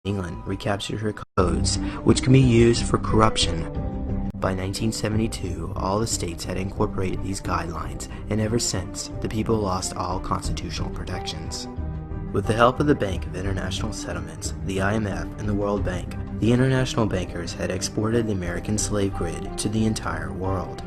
England recaptured her codes, which can be used for corruption. By 1972, all the states had incorporated these guidelines, and ever since, the people lost all constitutional protections. With the help of the Bank of International Settlements, the IMF, and the World Bank, the international bankers had exported the American slave grid to the entire world.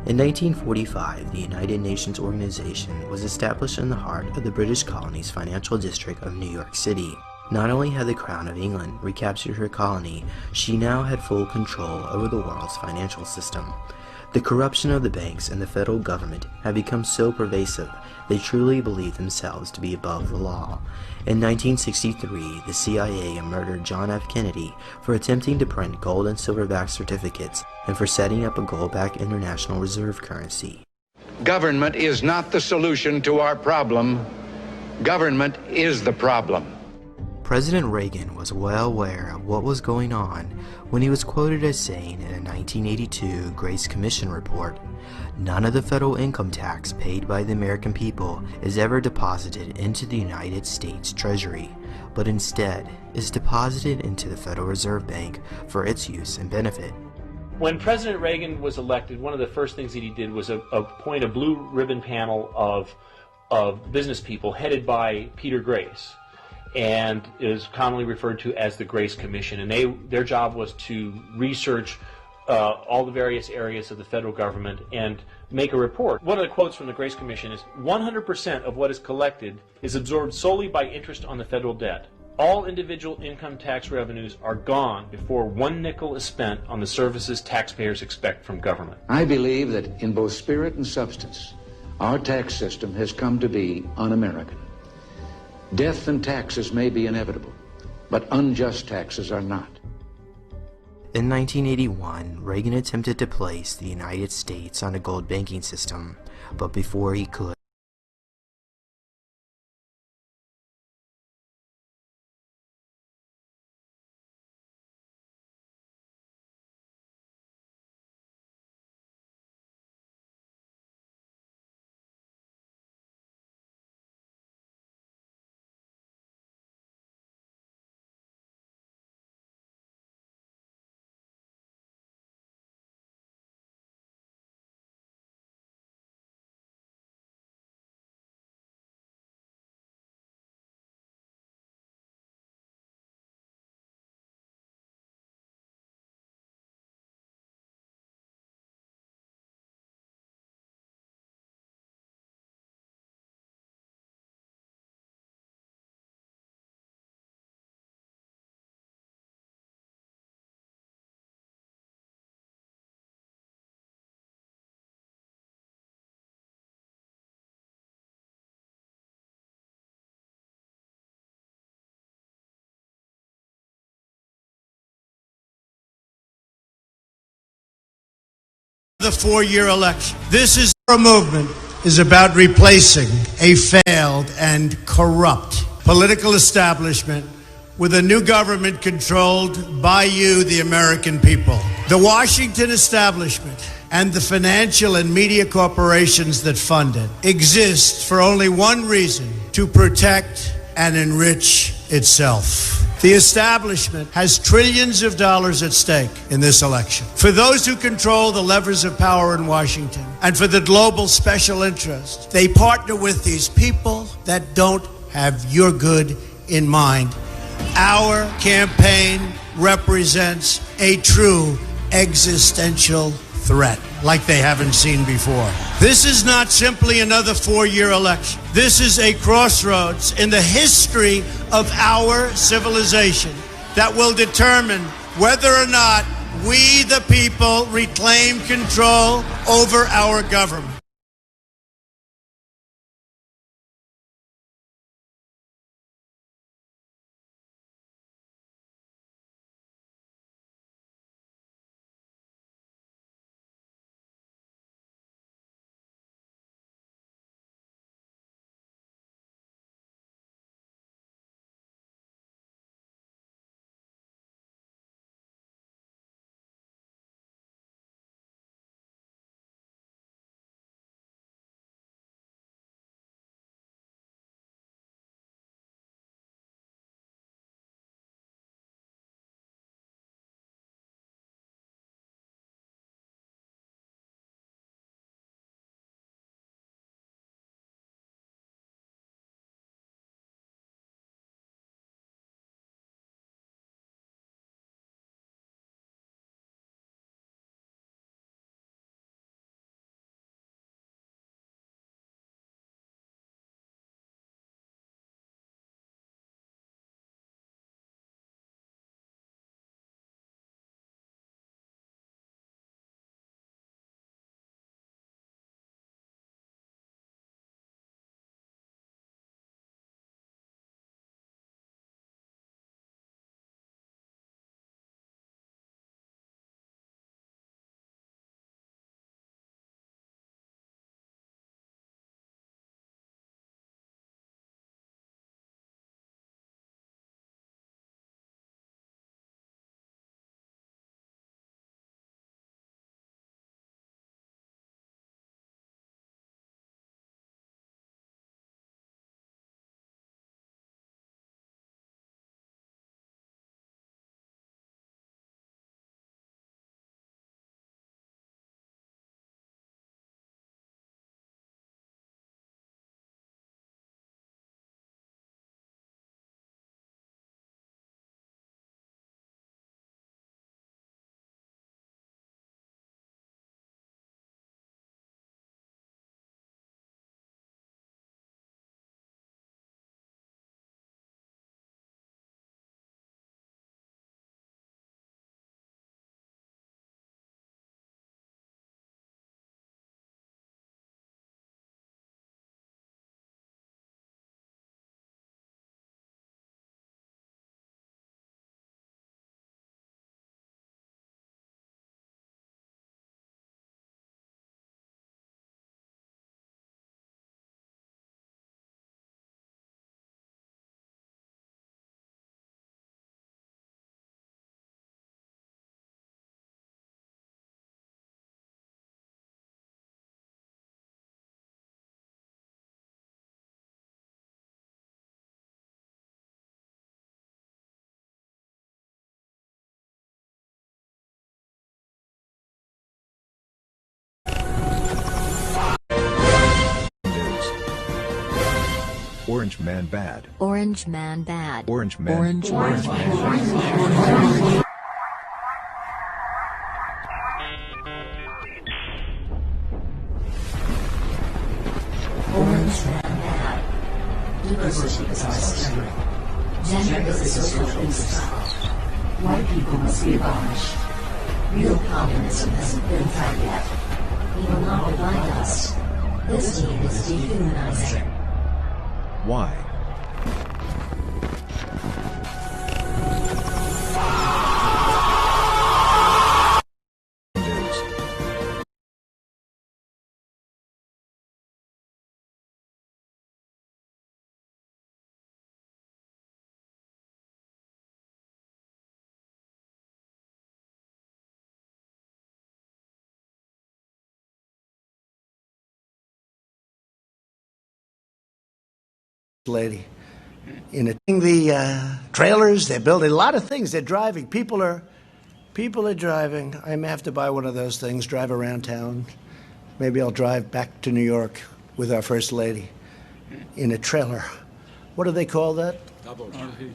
In 1945, the United Nations organization was established in the heart of the British colony's financial district of New York City. Not only had the Crown of England recaptured her colony, she now had full control over the world's financial system. The corruption of the banks and the federal government had become so pervasive, they truly believed themselves to be above the law. In 1963, the CIA murdered John F. Kennedy for attempting to print gold and silver-backed certificates and for setting up a gold-backed international reserve currency. Government is not the solution to our problem. Government is the problem. President Reagan was well aware of what was going on when he was quoted as saying in a 1982 Grace Commission report, "None of the federal income tax paid by the American people is ever deposited into the United States Treasury, but instead is deposited into the Federal Reserve Bank for its use and benefit." When President Reagan was elected, one of the first things that he did was appoint a blue ribbon panel of business people headed by Peter Grace, and is commonly referred to as the Grace Commission. And their job was to research all the various areas of the federal government and make a report. One of the quotes from the Grace Commission is, "100% of what is collected is absorbed solely by interest on the federal debt. All individual income tax revenues are gone before one nickel is spent on the services taxpayers expect from government." I believe that in both spirit and substance, our tax system has come to be un-American. Death and taxes may be inevitable, but unjust taxes are not. In 1981, Reagan attempted to place the United States on a gold banking system, but before he could, the four-year election. This is our movement is about replacing a failed and corrupt political establishment with a new government controlled by you, the American people. The Washington establishment and the financial and media corporations that fund it exist for only one reason: to protect and enrich itself. The establishment has trillions of dollars at stake in this election. For those who control the levers of power in Washington and for the global special interest, they partner with these people that don't have your good in mind. Our campaign represents a true existential threat like they haven't seen before. This is not simply another four-year election. This is a crossroads in the history of our civilization that will determine whether or not we, the people, reclaim control over our government. Orange man bad. Orange man bad. Orange man. Orange man. Orange man. Orange man bad. Diversity is our strength. Gender is a social construct. White people must be abolished. Real communism hasn't been tried yet. He will not divide us. This team is dehumanizing. Why? Lady. The trailers, they're building a lot of things. They're driving. People are driving. I may have to buy one of those things, drive around town. Maybe I'll drive back to New York with our First Lady in a trailer. What do they call that? RV.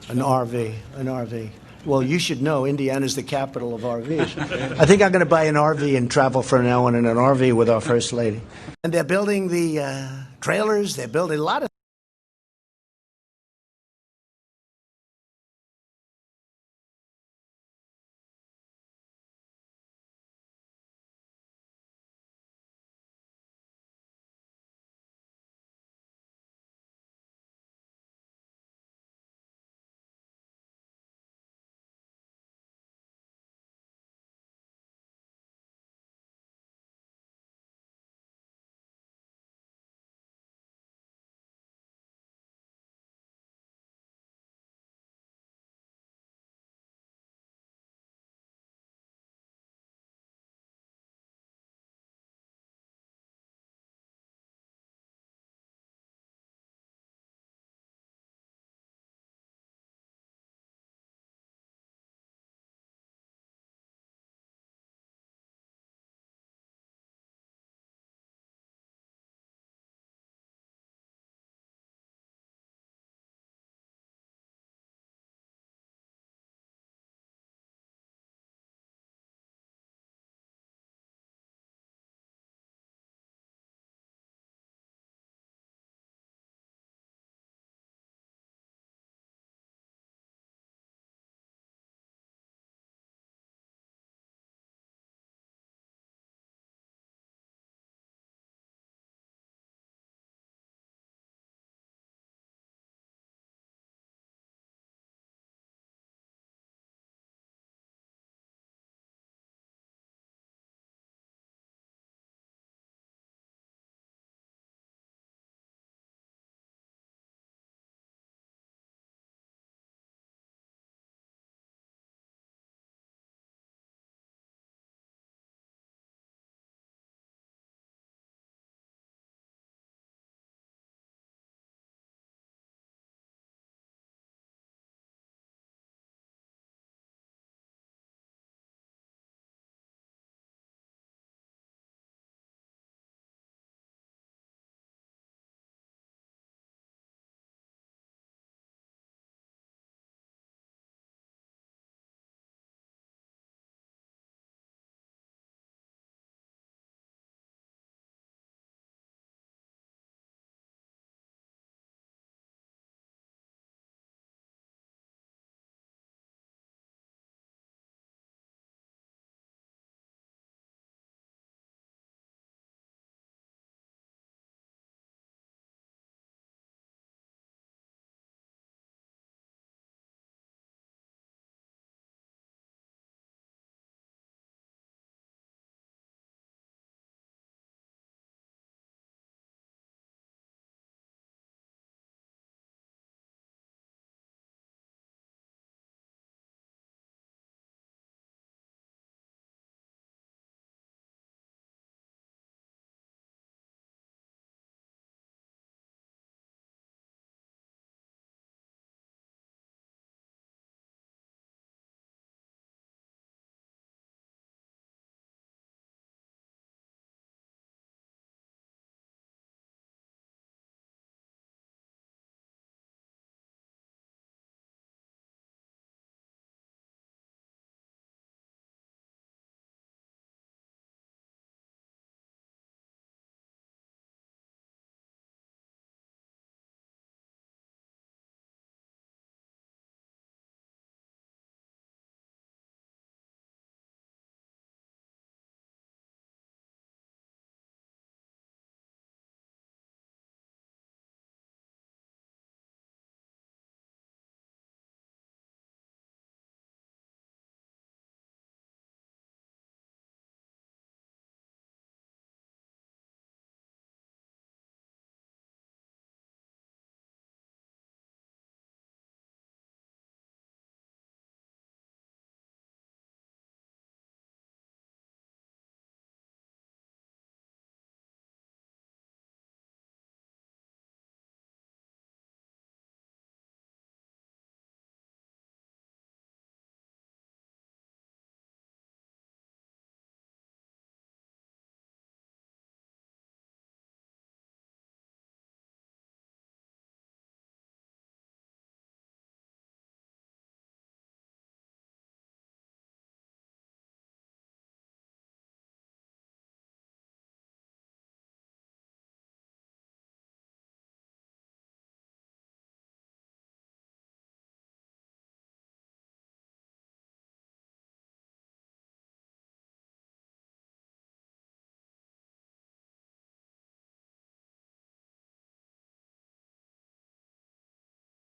An RV. An RV. Well, you should know Indiana's the capital of RVs. I think I'm going to buy an RV and travel from now on in an RV with our First Lady. And they're building the trailers. They're building a lot of